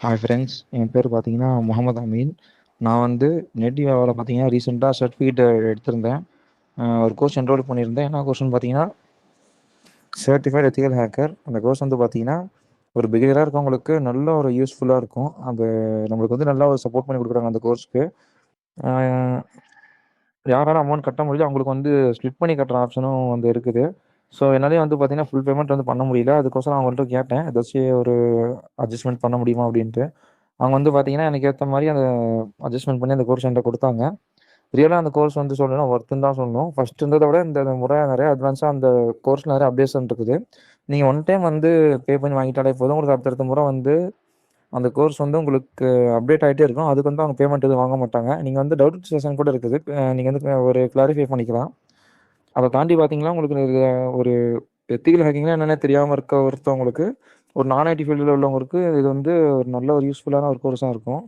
Hi friends, என் பேர் பார்த்தீங்கன்னா முகமது அமீன். நான் வந்து நெட்டிவாவில் பார்த்தீங்கன்னா ரீசெண்டாக சர்டிஃபிகேட் எடுத்திருந்தேன். ஒரு கோர்ஸ் என்ரோல் பண்ணியிருந்தேன். என்ன கோர்ஸ்னு பார்த்தீங்கன்னா சர்டிஃபைட் எத்திக்கல் ஹேக்கர். அந்த கோர்ஸ் வந்து பார்த்தீங்கன்னா ஒரு பிகினராக இருக்கவங்களுக்கு நல்ல ஒரு யூஸ்ஃபுல்லாக இருக்கும். அது நம்மளுக்கு வந்து நல்லா ஒரு சப்போர்ட் பண்ணி கொடுக்குறாங்க அந்த கோர்ஸ்க்கு. யாரால அமௌண்ட் கட்ட முடியுதோ அவங்களுக்கு வந்து ஸ்ப்ளிட் பண்ணி கட்டுற ஆப்ஷனும் வந்து இருக்குது. ஸோ என்னாலேயே வந்து பார்த்தீங்கன்னா ஃபுல் பேமெண்ட் வந்து பண்ண முடியல. அதுக்கோசரம் அவங்கள்ட்ட கேட்டேன், ஏதாச்சும் ஒரு அட்ஜஸ்ட்மெண்ட் பண்ண முடியுமா அப்படின்ட்டு. அவங்க வந்து பார்த்தீங்கன்னா எனக்கு ஏற்ற மாதிரி அந்த அட்ஜஸ்ட்மெண்ட் பண்ணி அந்த கோர்ஸ் என்கிட்ட கொடுத்தாங்க. ரியலாக அந்த கோர்ஸ் வந்து சொல்லணும் ஒர்த்துன்னு தான் சொல்லணும். ஃபர்ஸ்ட் இருந்ததை விட இந்த முறை நிறைய அட்வான்ஸாக அந்த கோர்ஸில் நிறைய அப்டேஷன் இருக்குது. நீங்கள் ஒன் டைம் வந்து பே பண்ணி வாங்கிட்டாலே போதும். உங்களுக்கு அடுத்தடுத்த முறை வந்து அந்த கோர்ஸ் வந்து உங்களுக்கு அப்டேட் ஆகிட்டே இருக்கும். அதுக்கு வந்து அவங்க பேமெண்ட் எதுவும் வாங்க மாட்டாங்க. நீங்கள் வந்து டவுட் செஷன் கூட இருக்குது. நீங்கள் வந்து ஒரு கிளாரிஃபை பண்ணிக்கலாம். அதை தாண்டி பார்த்தீங்கன்னா உங்களுக்கு ஒரு எத்திக்கல் ஹேக்கிங்னா என்னென்ன தெரியாமல் இருக்க ஒருத்தவங்களுக்கு, ஒரு நான் ஐடி ஃபீல்டில் உள்ளவங்களுக்கு இது வந்து ஒரு நல்ல ஒரு யூஸ்ஃபுல்லான ஒரு கோர்ஸாக இருக்கும்.